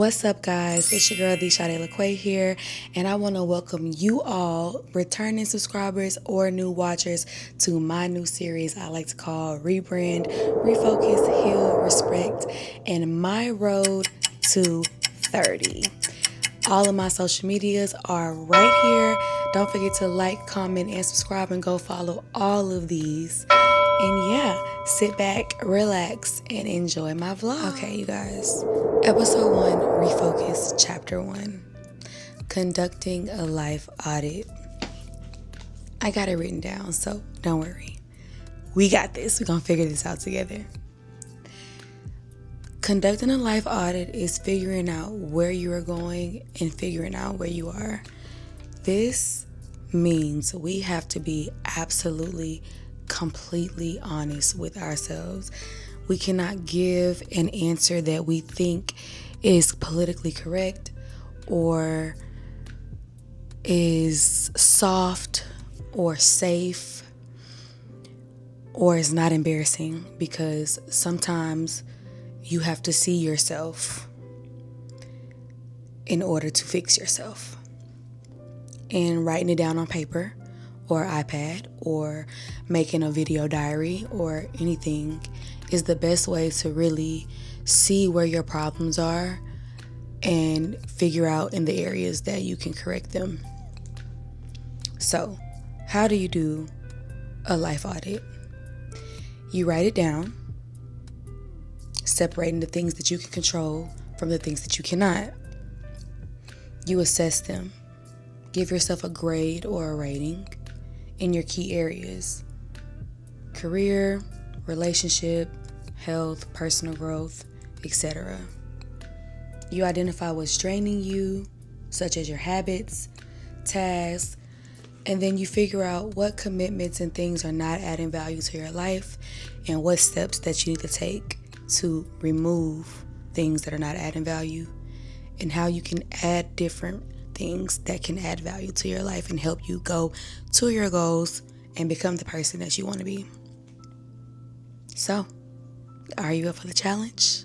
What's up, guys? It's your girl, Shade LaQuay here, and I want to welcome you all, returning subscribers or new watchers, to my new series I like to call Rebrand, Refocus, Heal, Respect, and my road to 30. All of my social medias are right here. Don't forget to like, comment, and subscribe, and go follow all of these. And yeah, sit back, relax, and enjoy my vlog. Okay, you guys. Episode 1, Refocus, Chapter 1. Conducting a life audit. I got it written down, so don't worry. We got this. We're going to figure this out together. Conducting a life audit is figuring out where you are going and figuring out where you are. This means we have to be absolutely, completely honest with ourselves. We cannot give an answer that we think is politically correct or is soft or safe or is not embarrassing, because sometimes you have to see yourself in order to fix yourself. And writing it down on paper or iPad or making a video diary or anything is the best way to really see where your problems are and figure out in the areas that you can correct them. So, how do you do a life audit? You write it down, separating the things that you can control from the things that you cannot. You assess them. Give yourself a grade or a rating in your key areas: career, relationship, health, personal growth, etc. You identify what's draining you, such as your habits, tasks, and then you figure out what commitments and things are not adding value to your life and what steps that you need to take to remove things that are not adding value, and how you can add different things that can add value to your life and help you go to your goals and become the person that you want to be. So, are you up for the challenge?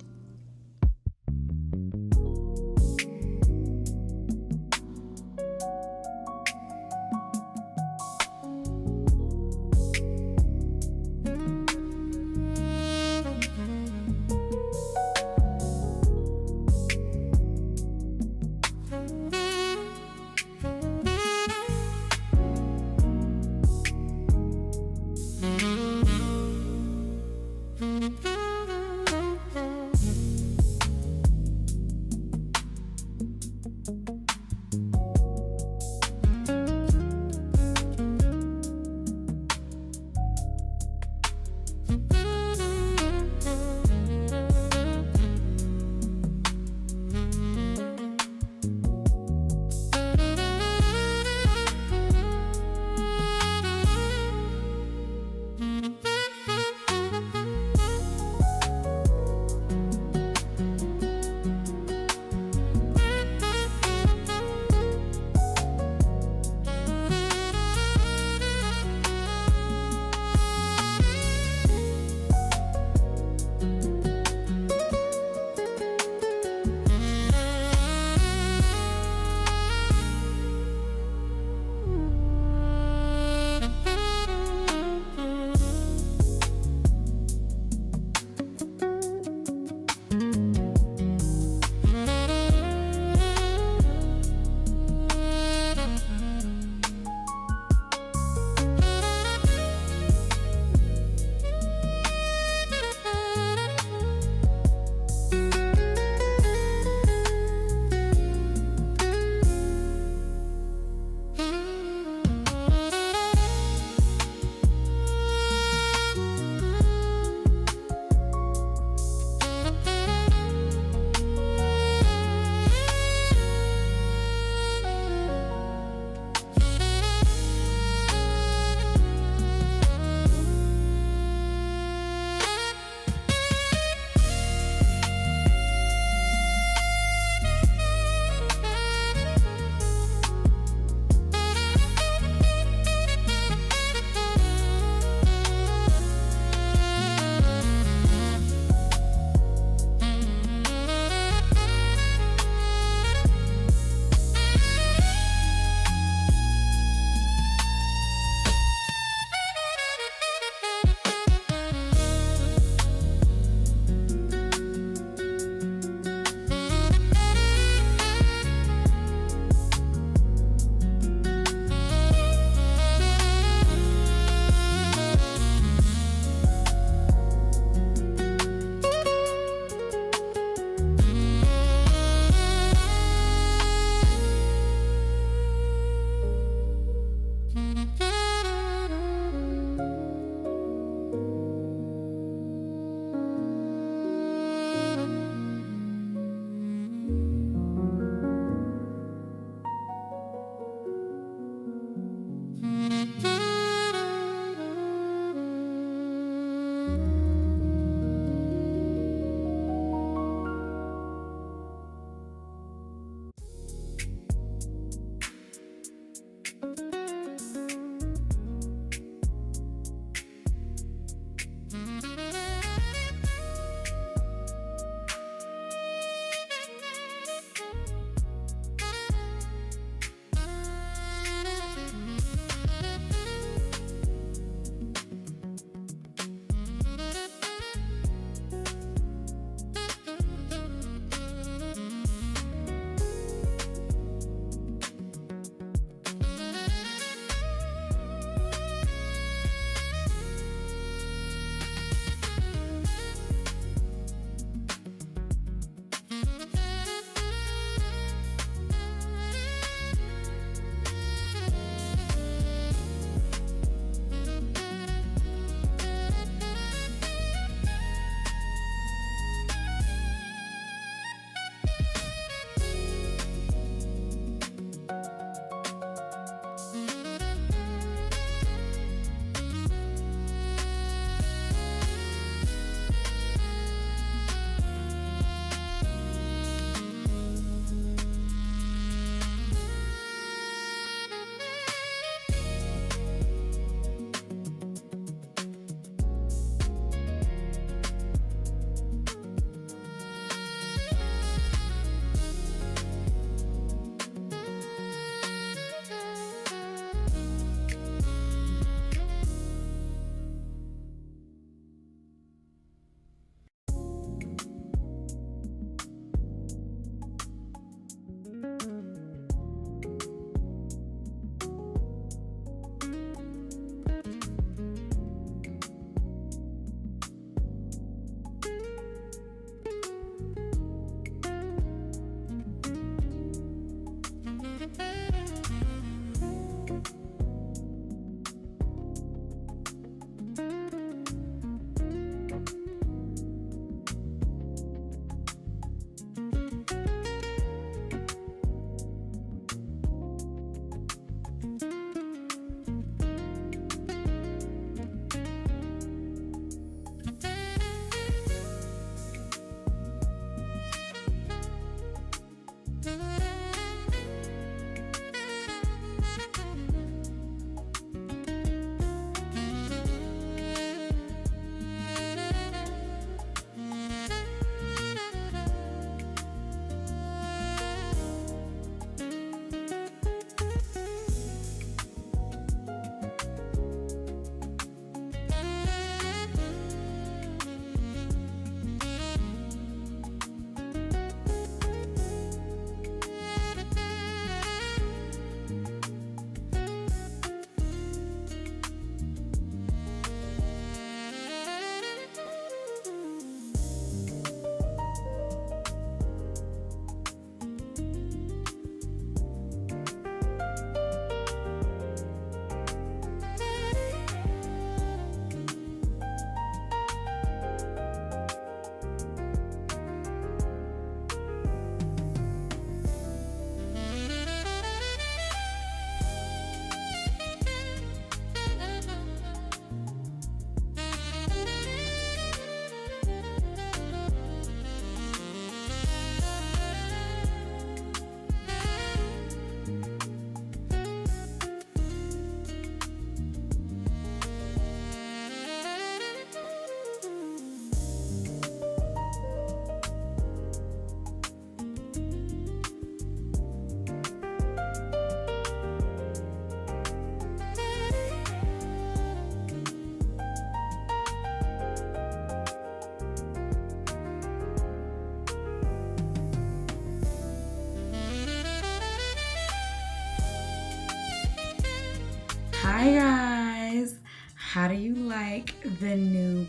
Hi guys, how do you like the new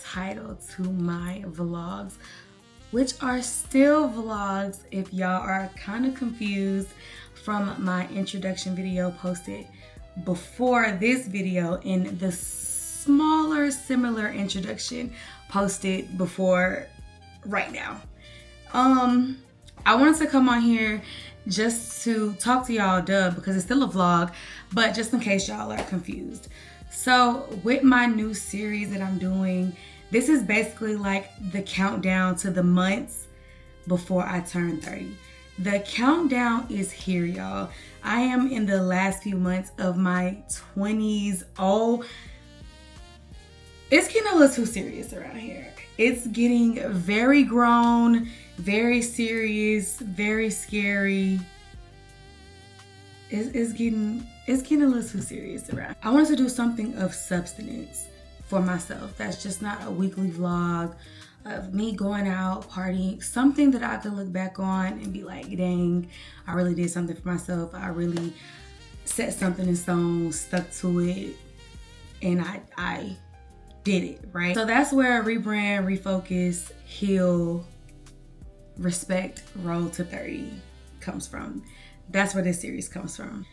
title to my vlogs, which are still vlogs if y'all are kind of confused from my introduction video posted before this video and the smaller similar introduction posted before right now. I wanted to come on here just to talk to y'all, because it's still a vlog, but just in case y'all are confused. So with my new series that I'm doing, this is basically like the countdown to the months before I turn 30. The countdown is here, y'all. I am in the last few months of my 20s. Oh, it's getting a little too serious around here. It's getting very grown, very serious, very scary. It's getting a little too serious around. I wanted to do something of substance for myself. That's just not a weekly vlog of me going out, partying, something that I could look back on and be like, dang, I really did something for myself. I really set something in stone, stuck to it, and I did it, right? So that's where rebrand, refocus, heal, respect, road to 30 comes from. That's where this series comes from.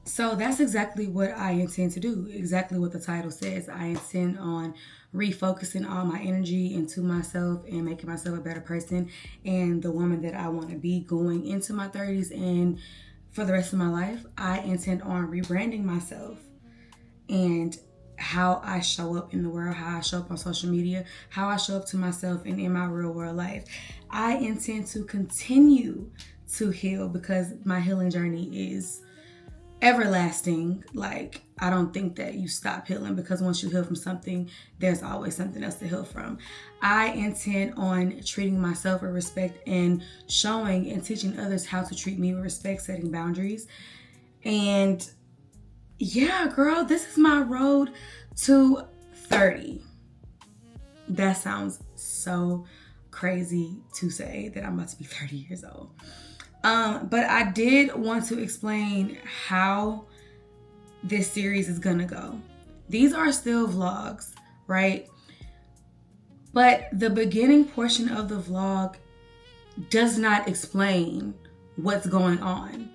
So that's exactly what I intend to do, exactly what the title says. I intend on refocusing all my energy into myself and making myself a better person and the woman that I want to be going into my 30s and for the rest of my life. I intend on rebranding myself and how I show up in the world, how I show up on social media, how I show up to myself and in my real world life. I intend to continue to heal because my healing journey is everlasting. Like, I don't think that you stop healing because once you heal from something, there's always something else to heal from. I intend on treating myself with respect and showing and teaching others how to treat me with respect, setting boundaries. And yeah, girl, this is my road to 30. That sounds so crazy to say that I'm about to be 30 years old. But I did want to explain how this series is gonna go. These are still vlogs, right? But the beginning portion of the vlog does not explain what's going on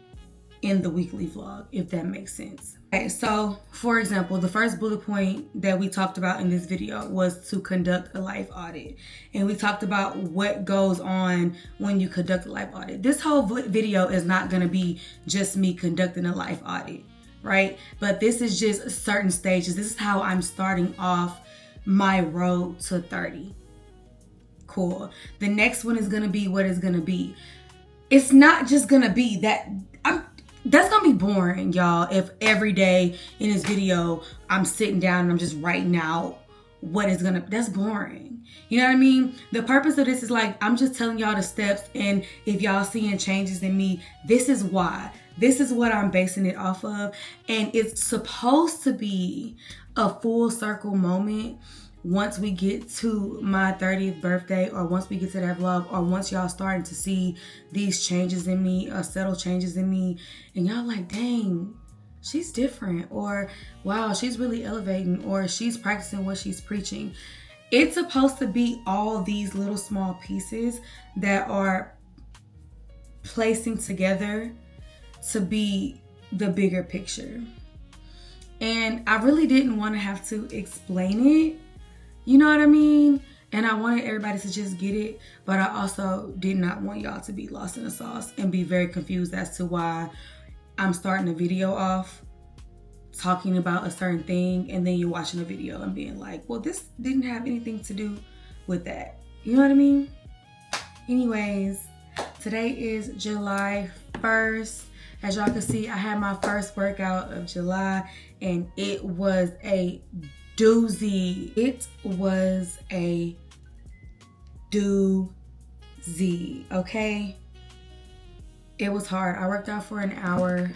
in the weekly vlog, if that makes sense. Okay, so for example, the first bullet point that we talked about in this video was to conduct a life audit. And we talked about what goes on when you conduct a life audit. This whole video is not gonna be just me conducting a life audit, right? But this is just certain stages. This is how I'm starting off my road to 30. Cool. The next one is gonna be what it's gonna be. It's not just gonna be that. That's gonna be boring, y'all, if every day in this video I'm sitting down and I'm just writing out what is gonna, that's boring. You know what I mean? The purpose of this is like, I'm just telling y'all the steps, and if y'all seeing changes in me, this is why. This is what I'm basing it off of. And it's supposed to be a full circle moment once we get to my 30th birthday, or once we get to that vlog, or once y'all starting to see these changes in me, subtle changes in me, and y'all like, dang, she's different, or wow, she's really elevating, or she's practicing what she's preaching. It's supposed to be all these little small pieces that are placing together to be the bigger picture. And I really didn't want to have to explain it. You know what I mean? And I wanted everybody to just get it, but I also did not want y'all to be lost in the sauce and be very confused as to why I'm starting a video off talking about a certain thing, and then you're watching a video and being like, well, this didn't have anything to do with that. You know what I mean? Anyways, today is July 1st. As y'all can see, I had my first workout of July, and it was a doozy. It was a doozy, okay? It was hard. I worked out for an hour.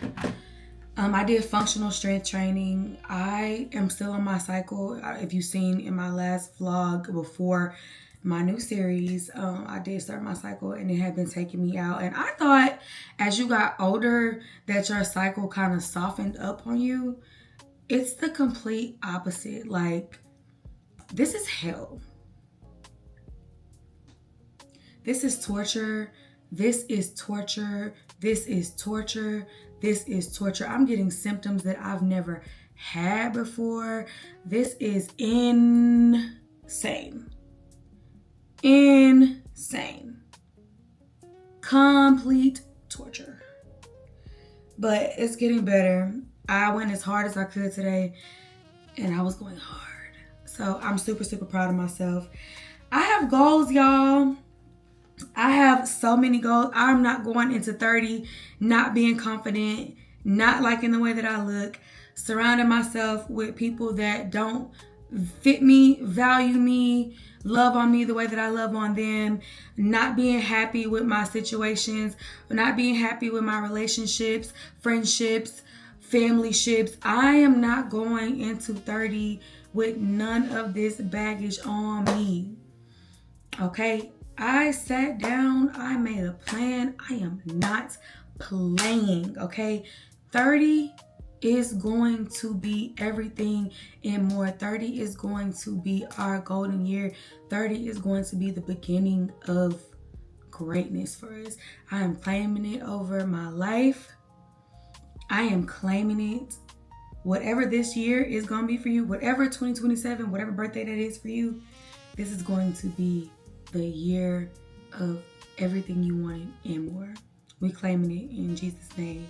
I did functional strength training. I am still on my cycle. If you've seen in my last vlog before my new series, I did start my cycle and it had been taking me out. And I thought as you got older that your cycle kind of softened up on you. It's the complete opposite. Like, this is hell. This is torture. This is torture. This is torture. This is torture. I'm getting symptoms that I've never had before. This is insane. Insane. Complete torture. But it's getting better. I went as hard as I could today, and I was going hard. So I'm super, super proud of myself. I have goals, y'all. I have so many goals. I'm not going into 30 not being confident, not liking the way that I look, surrounding myself with people that don't fit me, value me, love on me the way that I love on them, not being happy with my situations, not being happy with my relationships, friendships, family ships. I am not going into 30 with none of this baggage on me. Okay? I sat down, I made a plan. I am not playing, okay? 30 is going to be everything and more. 30 is going to be our golden year. 30 is going to be the beginning of greatness for us. I am claiming it over my life. I am claiming it. Whatever this year is going to be for you, whatever 2027, whatever birthday that is for you, this is going to be the year of everything you wanted and more. We claiming it in Jesus' name.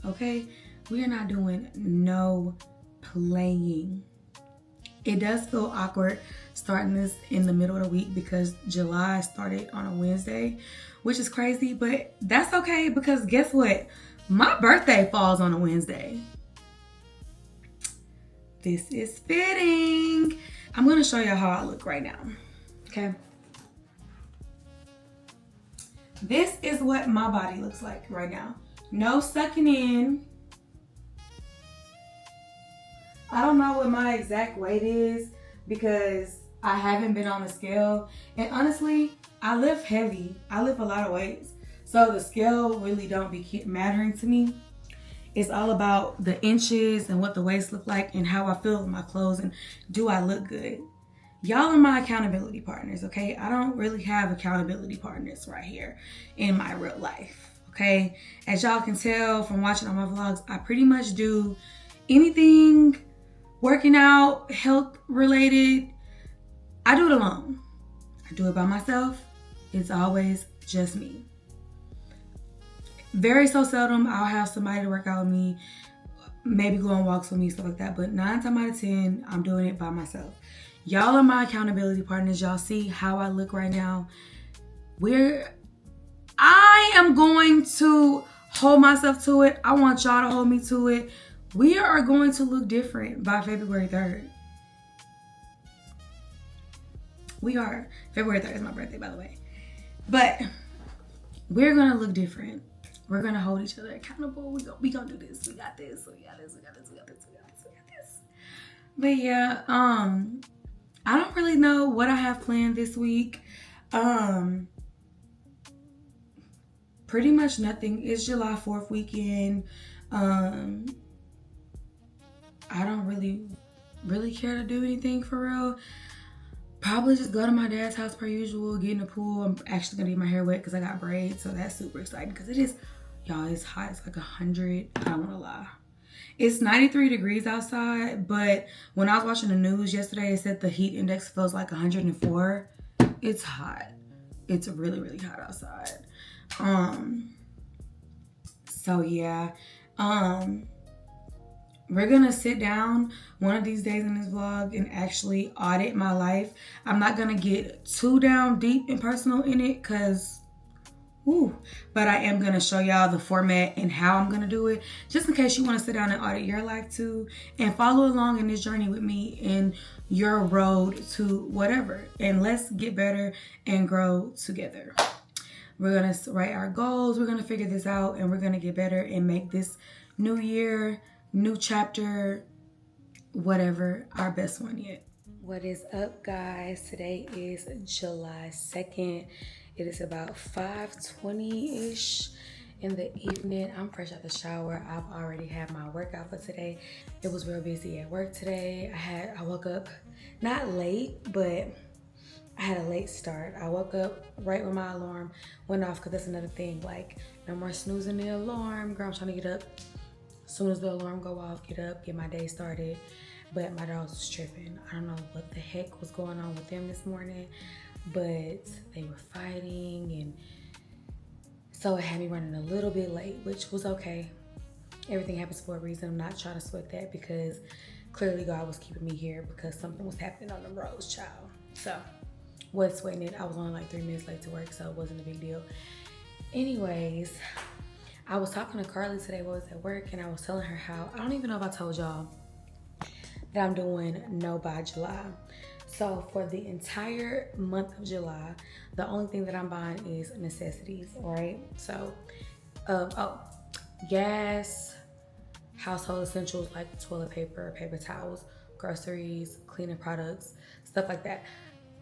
Okay? We are not doing no playing. It does feel awkward starting this in the middle of the week because July started on a Wednesday, which is crazy, but that's okay because guess what? My birthday falls on a Wednesday. This is fitting. I'm going to show you how I look right now. Okay? This is what my body looks like right now. No sucking in. I don't know what my exact weight is because I haven't been on the scale. And honestly, I lift heavy. I lift a lot of weights. So the scale really don't be mattering to me. It's all about the inches and what the waist look like and how I feel in my clothes and do I look good. Y'all are my accountability partners, okay? I don't really have accountability partners right here in my real life, okay? As y'all can tell from watching all my vlogs, I pretty much do anything working out, health related. I do it alone. I do it by myself. It's always just me. Very so seldom I'll have somebody to work out with me, maybe go on walks with me, stuff like that. But 9 times out of 10, I'm doing it by myself. Y'all are my accountability partners. Y'all see how I look right now. I am going to hold myself to it. I want y'all to hold me to it. We are going to look different by February 3rd. We are. February 3rd is my birthday, by the way. But we're going to look different. We're going to hold each other accountable. We gonna do this. We got this. We got this. We got this. We got this. We got this. We got this. But yeah, I don't really know what I have planned this week. Pretty much nothing. It's July 4th weekend. I don't really care to do anything for real. Probably just go to my dad's house per usual, get in the pool. I'm actually gonna get my hair wet because I got braids, so that's super exciting because it is, y'all, it's hot. It's like 100. I don't wanna lie. It's 93 degrees outside, but when I was watching the news yesterday, it said the heat index feels like 104. It's hot. It's really, really hot outside. So yeah. We're gonna sit down one of these days in this vlog and actually audit my life. I'm not gonna get too down deep and personal in it because but I am gonna show y'all the format and how I'm gonna do it, just in case you want to sit down and audit your life too and follow along in this journey with me in your road to whatever. And let's get better and grow together. We're gonna write our goals, we're gonna figure this out, and we're gonna get better and make this new year, new chapter, whatever, our best one yet. What is up, guys? Today is July 2nd. It is about 5:20-ish in the evening. I'm fresh out the shower. I've already had my workout for today. It was real busy at work today. I woke up not late, but I had a late start. I woke up right when my alarm went off, because that's another thing. Like, no more snoozing the alarm. Girl, I'm trying to get up. As soon as the alarm go off, get up, get my day started. But my dogs was tripping. I don't know what the heck was going on with them this morning, but they were fighting, and so it had me running a little bit late, which was okay. Everything happens for a reason. I'm not trying to sweat that, because clearly God was keeping me here because something was happening on the roads, child. So, wasn't sweating it. I was only like 3 minutes late to work, so it wasn't a big deal. Anyways, I was talking to Carly today while I was at work, and I was telling her how, I don't even know if I told y'all, that I'm doing no buy July. So for the entire month of July, the only thing that I'm buying is necessities, right? So, gas, household essentials like toilet paper, paper towels, groceries, cleaning products, stuff like that.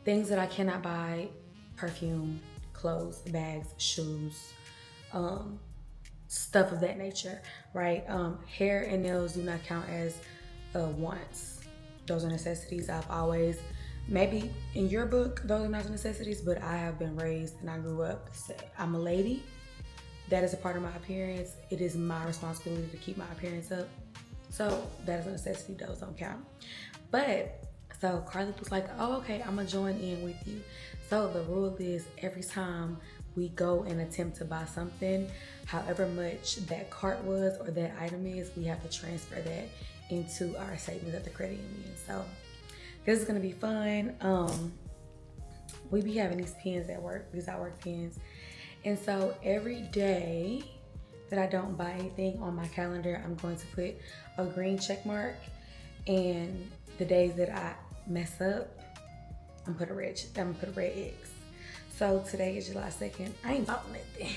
Things that I cannot buy: perfume, clothes, bags, shoes, stuff of that nature, right? Hair and nails do not count as wants. Those are necessities. I've always, maybe in your book, those are not necessities, but I have been raised and I grew up to say, I'm a lady. That is a part of my appearance. It is my responsibility to keep my appearance up. So that is a necessity. Those don't count. But, so Carly was like, oh, okay, I'm gonna join in with you. So the rule is, every time we go and attempt to buy something, however much that cart was or that item is, we have to transfer that into our savings at the credit union. So this is gonna be fun. We be having these pens at work, these I work pens. And so every day that I don't buy anything on my calendar, I'm going to put a green check mark. And the days that I mess up, I'm gonna put a red X. So today is July 2nd. I ain't bought nothing.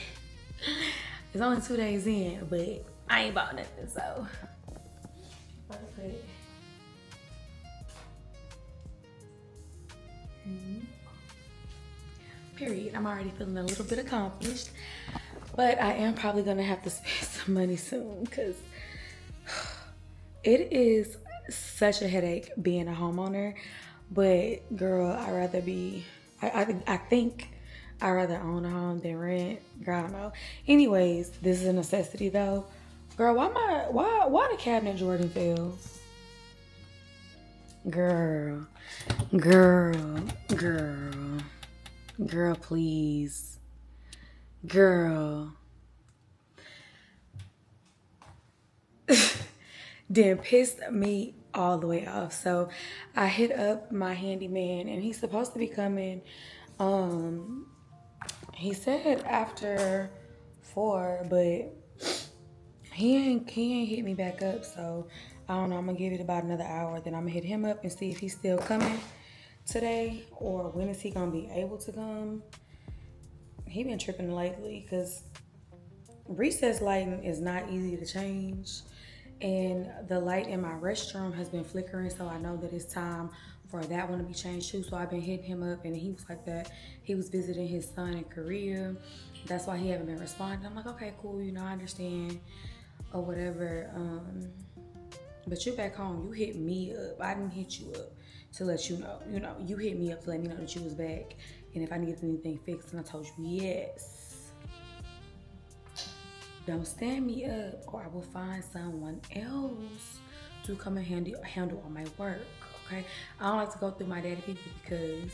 It's only 2 days in, but I ain't bought nothing, so. Period. I'm already feeling a little bit accomplished, but I am probably gonna have to spend some money soon, because it is such a headache being a homeowner. But girl, I think I'd rather own a home than rent. Girl, I don't know. Anyways, this is a necessity though. Girl, why the cabinet Jordan fell? Girl, please. Girl. Then pissed me all the way off. So I hit up my handyman, and he's supposed to be coming. He said after 4, but he ain't hit me back up. So I don't know. I'm gonna give it about another hour. Then I'm gonna hit him up and see if he's still coming today, or when is he gonna be able to come. He been tripping lately, because recess lighting is not easy to change, and the light in my restroom has been flickering, so I know that it's time for that one to be changed too. So I've been hitting him up, and he was like that he was visiting his son in Korea. That's why he haven't been responding. I'm like, okay, cool, I understand, or whatever. But you back home, you hit me up. I didn't hit you up to let you know. You hit me up to let me know that you was back, and if I needed anything fixed, and I told you yes. Don't stand me up, or I will find someone else to come and handle all my work, okay? I don't like to go through my daddy people, because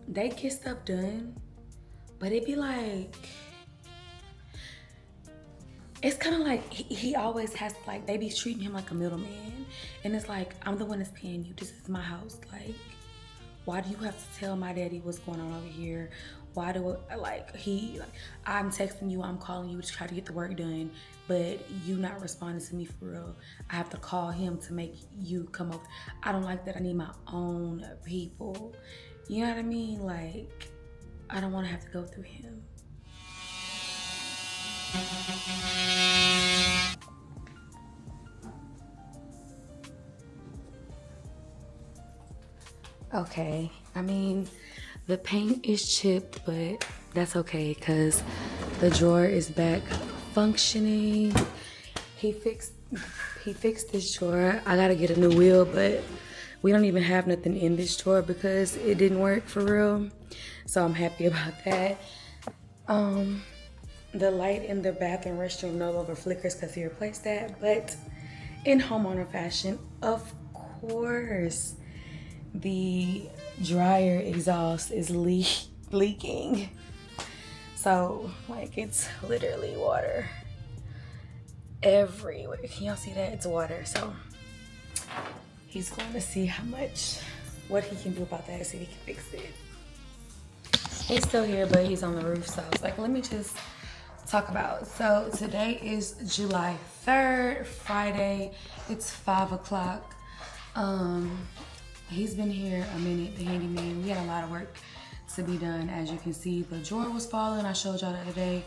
they get stuff done, but it be like, it's kind of like he always has, like, they be treating him like a middleman. And it's like, I'm the one that's paying you. This is my house. Like, why do you have to tell my daddy what's going on over here? Why do I'm texting you, I'm calling you to try to get the work done, but you not responding to me for real. I have to call him to make you come over. I don't like that. I need my own people. You know what I mean? Like, I don't want to have to go through him. Okay, I mean, the paint is chipped, but that's okay, because The drawer is back functioning. He fixed this drawer. I gotta get a new wheel, but we don't even have nothing in this drawer because it didn't work for real. So I'm happy about that. The light in the bathroom restroom no longer flickers because he replaced that, but in homeowner fashion, of course, the dryer exhaust is leaking. So, like, it's literally water everywhere. Can y'all see that? It's water. So, he's going to see what he can do about that, see if he can fix it. He's still here, but he's on the roof. So, I was like, let me just talk about. So, today is July 3rd, Friday. It's 5 o'clock. He's been here a minute, the handyman. We had a lot of work to be done. As you can see, the drawer was falling. I showed y'all the other day.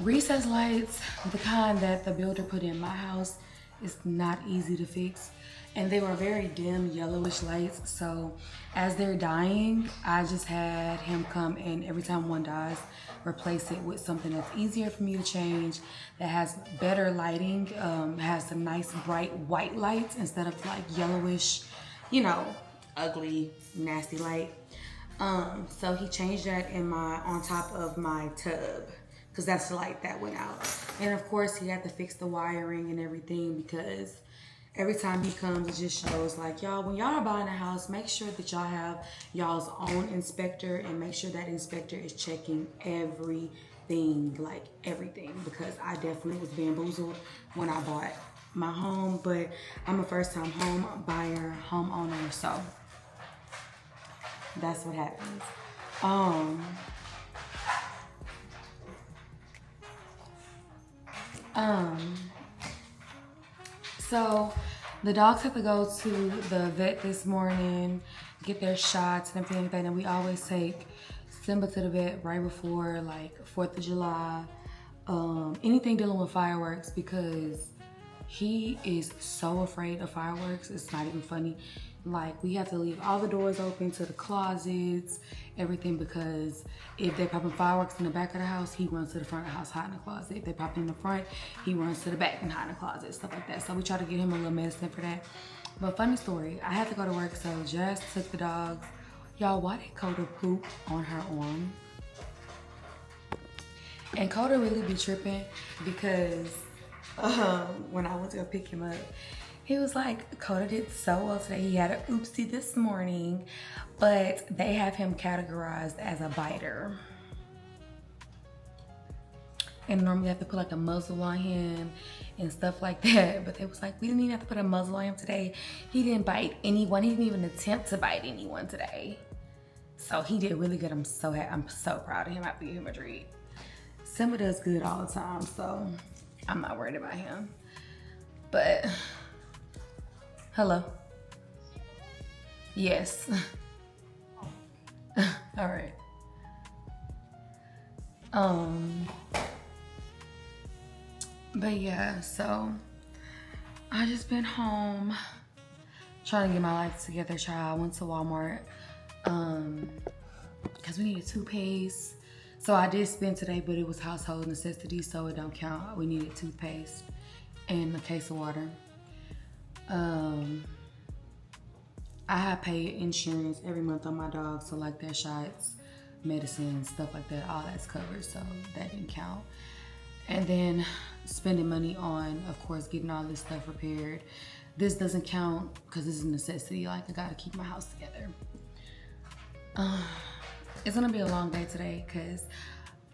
Recess lights, the kind that the builder put in my house, is not easy to fix. And they were very dim yellowish lights. So as they're dying, I just had him come and every time one dies, replace it with something that's easier for me to change, that has better lighting, has some nice bright white lights instead of like yellowish, you know, ugly, nasty light. So he changed that on top of my tub, because that's the light that went out. And of course he had to fix the wiring and everything, because every time he comes, it just shows like, y'all, when y'all are buying a house, make sure that y'all have y'all's own inspector, and make sure that inspector is checking everything, like everything, because I definitely was bamboozled when I bought my home, but I'm a first-time home buyer, homeowner, so that's what happens. So the dogs have to go to the vet this morning, get their shots and everything like that, and we always take Simba to the vet right before like 4th of July, anything dealing with fireworks, because he is so afraid of fireworks. It's not even funny. Like, we have to leave all the doors open to the closets, everything, because if they're popping fireworks in the back of the house, he runs to the front of the house, hide in the closet. If they're popping in the front, he runs to the back and hide in the closet, stuff like that. So we try to get him a little medicine for that. But funny story, I had to go to work, so Jess took the dogs. Y'all, why did Coda poop on her arm? And Coda really be tripping because when I went to go pick him up, he was like, Coda did so well today. He had an oopsie this morning, but they have him categorized as a biter. And normally you have to put like a muzzle on him and stuff like that. But they was like, we didn't even have to put a muzzle on him today. He didn't bite anyone. He didn't even attempt to bite anyone today. So he did really good. I'm so proud of him. I have to give him a treat. Simba does good all the time, so I'm not worried about him. But hello. Yes. All right. But yeah, so I just been home trying to get my life together, child. I went to Walmart because we needed toothpaste. So I did spend today, but it was household necessities, so it don't count. We needed toothpaste and a case of water. I have paid insurance every month on my dogs, so like their shots, medicine, stuff like that, all that's covered, so that didn't count. And then spending money on, of course, getting all this stuff repaired. This doesn't count because this is a necessity. Like, I gotta keep my house together. It's gonna be a long day today because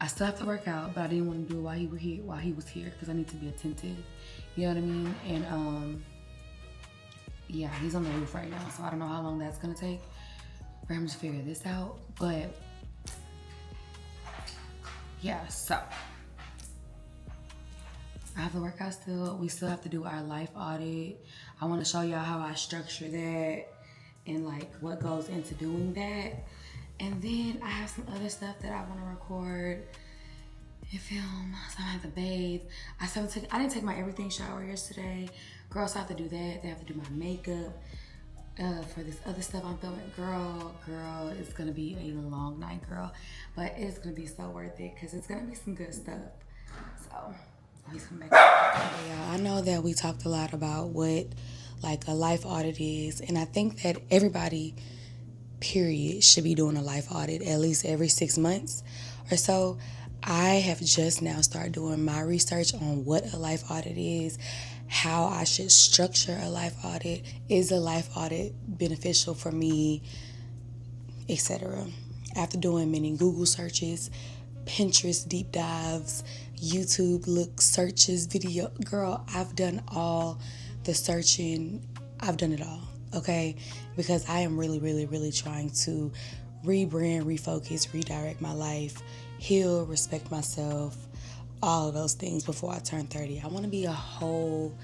I still have to work out, but I didn't want to do it while he was here because I need to be attentive. You know what I mean? And yeah, he's on the roof right now, so I don't know how long that's gonna take for him to figure this out. But yeah, so I have to work out still. We still have to do our life audit. I want to show y'all how I structure that and like what goes into doing that. And then I have some other stuff that I want to record and film. So I have to bathe. I didn't take my everything shower yesterday. Girls have to do that. They have to do my makeup. for this other stuff I'm filming. Girl, it's gonna be a long night, girl. But it's gonna be so worth it because it's gonna be some good stuff. So, please come back. Yeah, I know that we talked a lot about what like a life audit is, and I think that everybody, period, should be doing a life audit at least every 6 months or so. I have just now started doing my research on what a life audit is, how I should structure a life audit, is a life audit beneficial for me, etc. After doing many Google searches, Pinterest deep dives, YouTube look searches, video, girl, I've done all the searching. I've done it all, okay? Because I am really trying to rebrand, refocus, redirect my life, heal, respect myself, all of those things before I turn 30. I want to be a whole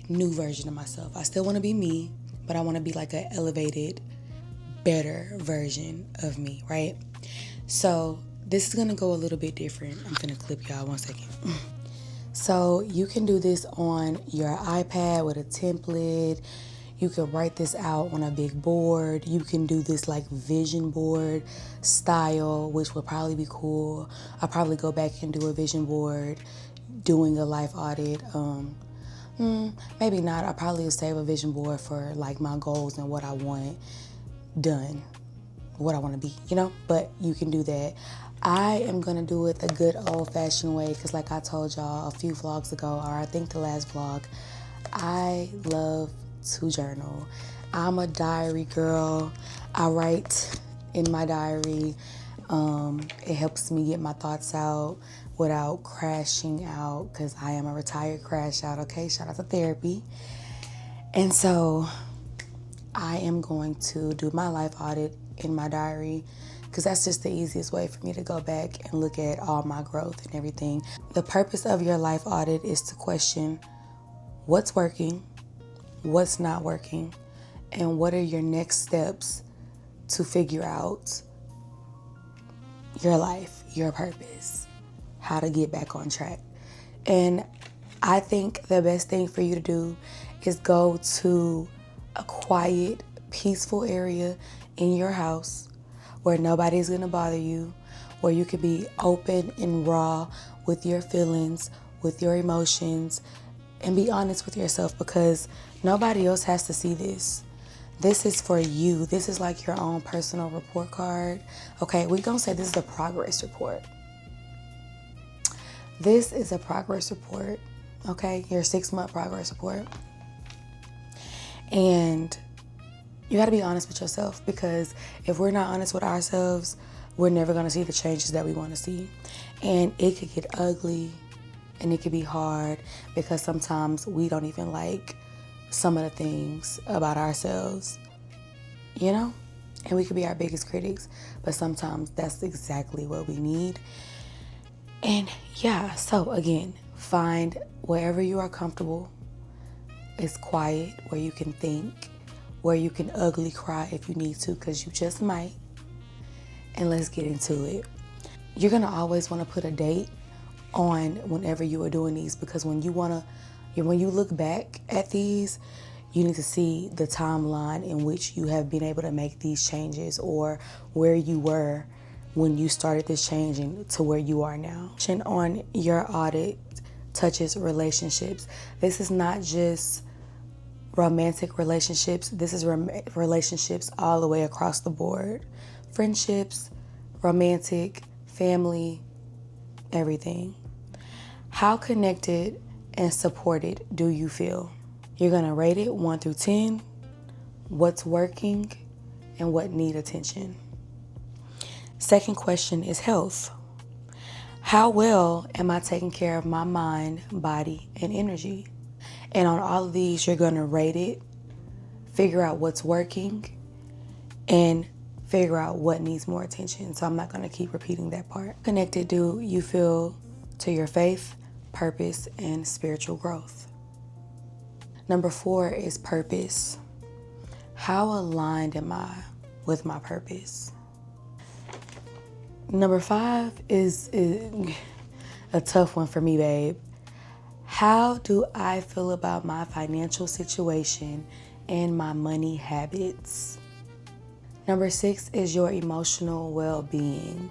new version of myself. I still want to be me, but I want to be like an elevated, better version of me, right? So this is going to go a little bit different. I'm going to clip y'all 1 second. So you can do this on your iPad with a template. You can write this out on a big board. You can do this like vision board style, which would probably be cool. I'll probably go back and do a vision board, doing a life audit. Maybe not. I probably will save a vision board for like my goals and what I want done, what I want to be, you know? But you can do that. I am going to do it the good old-fashioned way because like I told y'all a few vlogs ago, or I think the last vlog, I love to journal. I'm a diary girl. I write in my diary. It helps me get my thoughts out without crashing out because I am a retired crash out, okay? Shout out to therapy. And so I am going to do my life audit in my diary because that's just the easiest way for me to go back and look at all my growth and everything. The purpose of your life audit is to question what's working, what's not working, and what are your next steps to figure out your life, your purpose, how to get back on track. And I think the best thing for you to do is go to a quiet, peaceful area in your house where nobody's gonna bother you, where you can be open and raw with your feelings, with your emotions, and be honest with yourself because nobody else has to see this. This is for you. This is like your own personal report card. Okay, we're gonna say this is a progress report. This is a progress report, okay? Your 6-month progress report. And you gotta be honest with yourself because if we're not honest with ourselves, we're never gonna see the changes that we wanna see. And it could get ugly and it could be hard because sometimes we don't even like some of the things about ourselves, you know? And we could be our biggest critics, but sometimes that's exactly what we need. And yeah, so again, find wherever you are comfortable. It's quiet, where you can think, where you can ugly cry if you need to, because you just might. And let's get into it. You're gonna always wanna put a date on whenever you are doing these because when you look back at these, you need to see the timeline in which you have been able to make these changes or where you were when you started this changing to where you are now. On your audit touches relationships. This is not just romantic relationships. This is relationships all the way across the board. Friendships, romantic, family, everything. How connected and supported do you feel? You're gonna rate it 1 through 10, what's working and what need attention. Second question is health. How well am I taking care of my mind, body, and energy? And on all of these, you're gonna rate it, figure out what's working, and figure out what needs more attention. So I'm not gonna keep repeating that part. Connected do you feel to your faith, purpose, and spiritual growth? Number 4 is purpose. How aligned am I with my purpose? Number 5 is a tough one for me, babe. How do I feel about my financial situation and my money habits. Number 6 is your emotional well-being.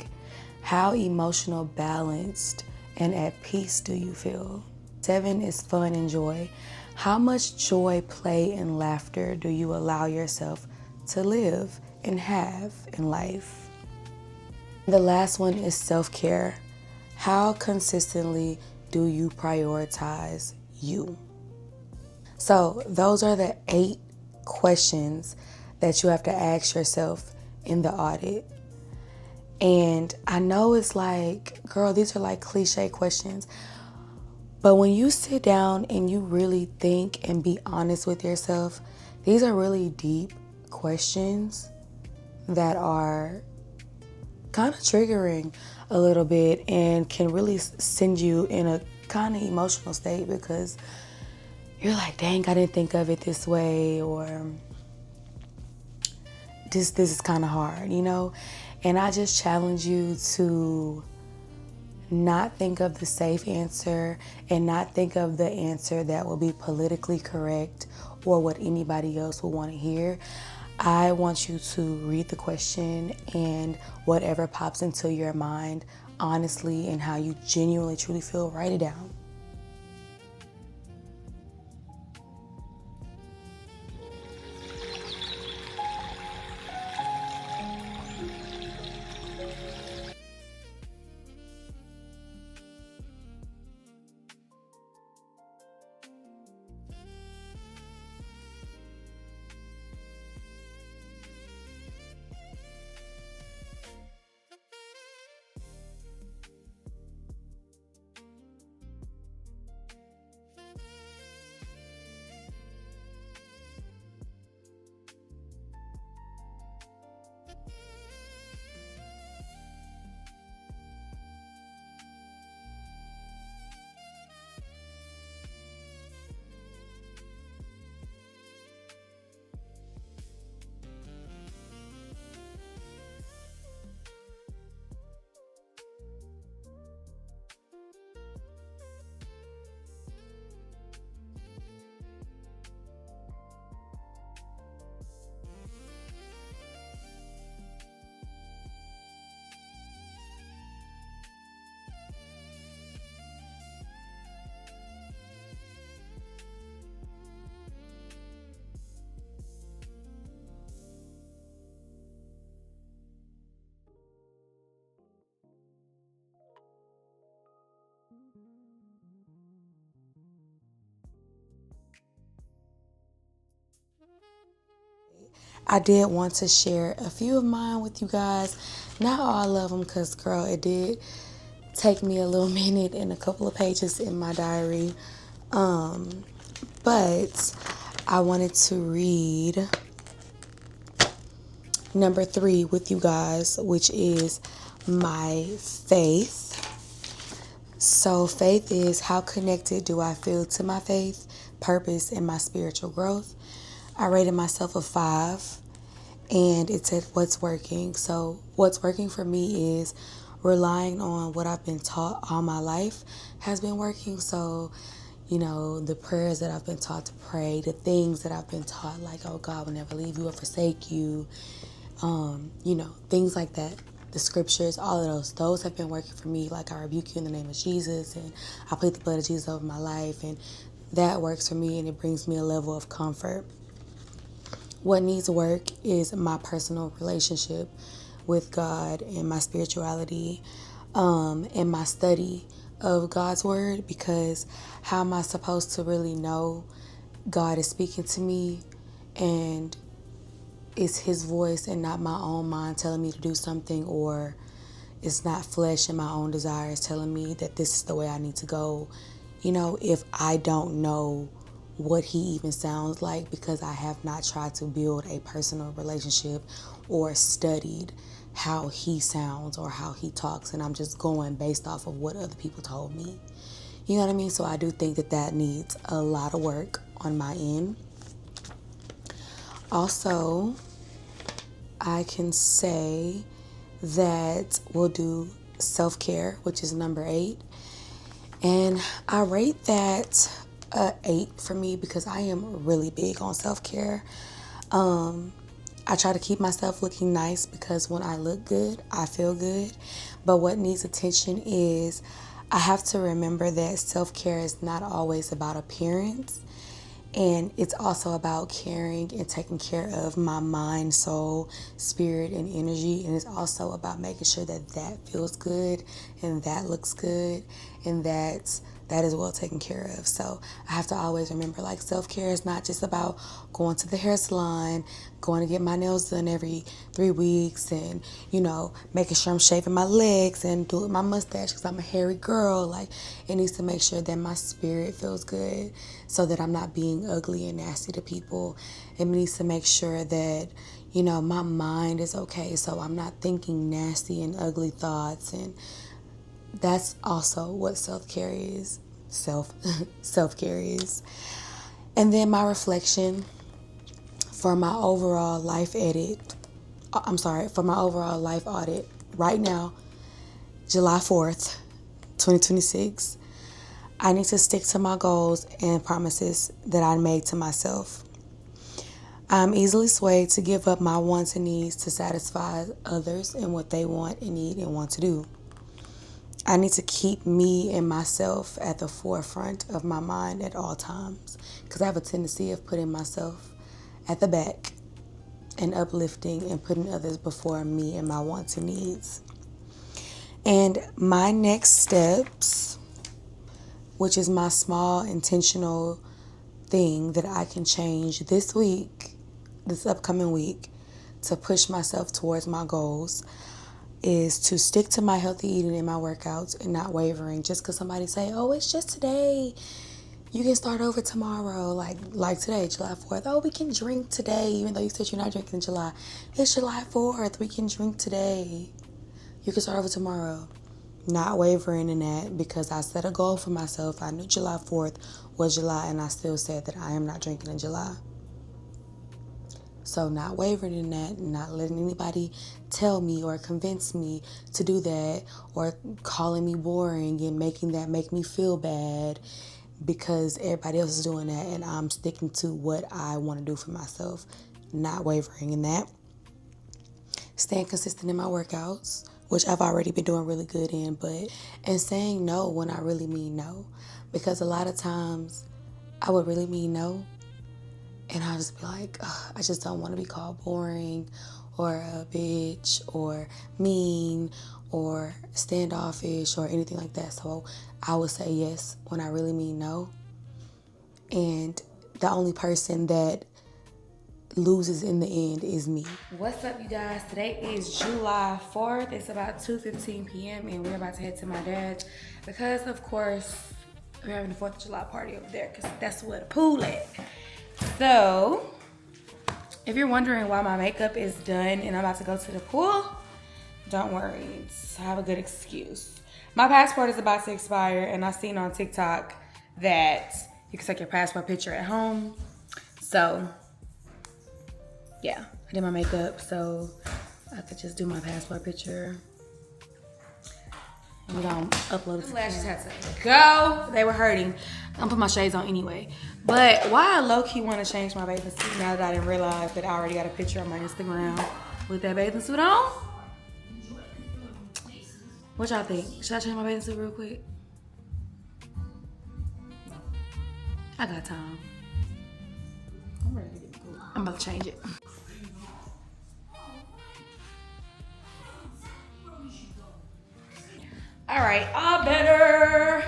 How emotional, balanced, and at peace do you feel? 7 is fun and joy. How much joy, play, and laughter do you allow yourself to live and have in life? The last one is self-care. How consistently do you prioritize you? So those are the 8 questions that you have to ask yourself in the audit. And I know it's like, girl, these are like cliche questions. But when you sit down and you really think and be honest with yourself, these are really deep questions that are kind of triggering a little bit and can really send you in a kind of emotional state, because you're like, dang, I didn't think of it this way, or this is kind of hard, you know? And I just challenge you to not think of the safe answer and not think of the answer that will be politically correct or what anybody else will want to hear. I want you to read the question and whatever pops into your mind, honestly, and how you genuinely, truly feel, write it down. I did want to share a few of mine with you guys. Not all of them, because, girl, it did take me a little minute and a couple of pages in my diary. But I wanted to read number 3 with you guys, which is my faith. So faith is, how connected do I feel to my faith, purpose, and my spiritual growth? I rated myself a 5, and it said what's working. So what's working for me is relying on what I've been taught all my life has been working. So, you know, the prayers that I've been taught to pray, the things that I've been taught, like, oh, God will never leave you or forsake you, you know, things like that. The scriptures, all of those have been working for me. Like, I rebuke you in the name of Jesus, and I plead the blood of Jesus over my life, and that works for me, and it brings me a level of comfort. What needs work is my personal relationship with God and my spirituality, and my study of God's word, because how am I supposed to really know God is speaking to me and it's his voice and not my own mind telling me to do something, or it's not flesh and my own desires telling me that this is the way I need to go, you know, if I don't know what he even sounds like, because I have not tried to build a personal relationship or studied how he sounds or how he talks, and I'm just going based off of what other people told me. You know what I mean? So I do think that needs a lot of work on my end. Also, I can say that we'll do self-care, which is number 8. And I rate that a 8 for me because I am really big on self-care. I try to keep myself looking nice because when I look good, I feel good. But what needs attention is I have to remember that self-care is not always about appearance. And it's also about caring and taking care of my mind, soul, spirit, and energy. And it's also about making sure that that feels good and that looks good and that is well taken care of. So I have to always remember, like, self-care is not just about going to the hair salon, going to get my nails done every 3 weeks, and, you know, making sure I'm shaving my legs and doing my mustache because I'm a hairy girl. Like, it needs to make sure that my spirit feels good so that I'm not being ugly and nasty to people. It needs to make sure that, you know, my mind is okay, so I'm not thinking nasty and ugly thoughts. And that's also what self-care is. Self-care is. And then my reflection for my overall life for my overall life audit right now, July 4th, 2026, I need to stick to my goals and promises that I made to myself. I'm easily swayed to give up my wants and needs to satisfy others and what they want and need and want to do. I need to keep me and myself at the forefront of my mind at all times because I have a tendency of putting myself at the back and uplifting and putting others before me and my wants and needs. And my next steps, which is my small intentional thing that I can change this upcoming week, to push myself towards my goals, is to stick to my healthy eating and my workouts and not wavering just because somebody say, oh, it's just today, you can start over tomorrow. Like today, July 4th, oh, we can drink today, even though you said you're not drinking in July. It's July 4th, we can drink today, you can start over tomorrow. Not wavering in that because I set a goal for myself. I knew July 4th was July and I still said that I am not drinking in July. So not wavering in that, not letting anybody tell me or convince me to do that, or calling me boring and making that make me feel bad because everybody else is doing that and I'm sticking to what I want to do for myself. Not wavering in that. Staying consistent in my workouts, which I've already been doing really good in, and saying no when I really mean no. Because a lot of times I would really mean no, and I'll just be like, I just don't want to be called boring or a bitch or mean or standoffish or anything like that. So I would say yes when I really mean no. And the only person that loses in the end is me. What's up, you guys? Today is July 4th. It's about 2:15 p.m. and we're about to head to my dad's because, of course, we're having the 4th of July party over there because that's where the pool at. So, if you're wondering why my makeup is done and I'm about to go to the pool, don't worry. I have a good excuse. My passport is about to expire, and I seen on TikTok that you can take your passport picture at home. So, yeah, I did my makeup so I could just do my passport picture. I'm gonna upload it. The lashes had to go. They were hurting. I'm gonna put my shades on anyway. But why I low-key want to change my bathing suit now that I didn't realize that I already got a picture on my Instagram with that bathing suit on? What y'all think? Should I change my bathing suit real quick? I got time. I'm ready to get the pool. I'm about to change it. All right, all better.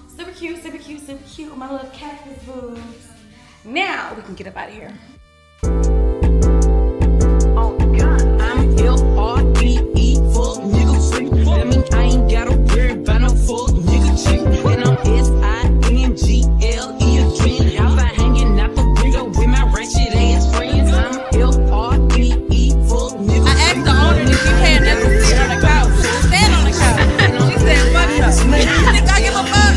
Super cute, super cute, super cute. My little cactus boobs. Now we can get up out of here. I'm L-R-E-E, full nigga freak. That mean I ain't gotta worry about no full nigga chick. And I'm S-I-N-G-L-E again. Y'all been hanging out the window with my ratchet ass friends. I'm L-R-E-E, full nigga freak. I asked the owner if she had nothing to sit on the couch. Stand on the couch. She said, fuck no. You think I give a fuck?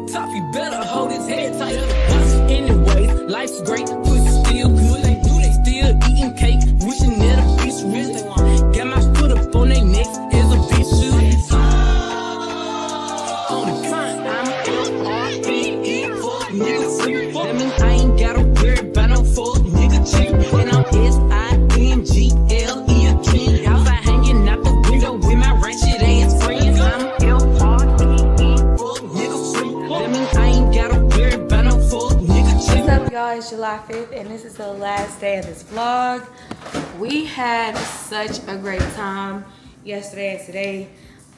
the top, you better hold his head tight. Anyways, life's great, pussy still good. They still eating cake, wishing that a bitch rich. Got my foot up on their necks as a bitch should. On the front, I'm L-R-E-E, fuck nigga sleep. That means I ain't gotta worry about no fuck nigga cheap. And I'm S-I-N-G-L-E again. Outside hanging out the window with my ratchet ass friends. I'm L-R-E-E, fuck nigga sleep. That means I ain't gotta worry about no fuck nigga cheap. What's up, y'all? It's July 5th, and this is the last day of this vlog. We had such a great time yesterday and today,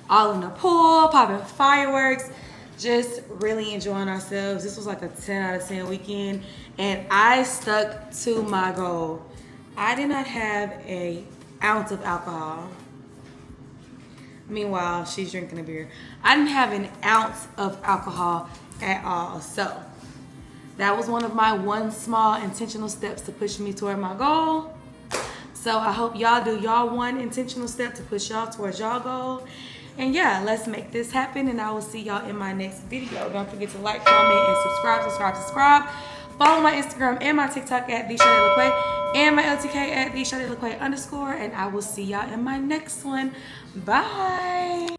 all in the pool, popping fireworks, just really enjoying ourselves. This was like a 10 out of 10 weekend, and I stuck to my goal. I did not have an ounce of alcohol. Meanwhile, she's drinking a beer. I didn't have an ounce of alcohol at all. So that was one of my small intentional steps to push me toward my goal. So I hope y'all do y'all one intentional step to push y'all towards y'all goal. And yeah, let's make this happen, and I will see y'all in my next video. Don't forget to like, comment, and subscribe. Follow my Instagram and my TikTok at TheShadeLaQuay and my LTK at TheShadeLaQuay_, and I will see y'all in my next one. Bye.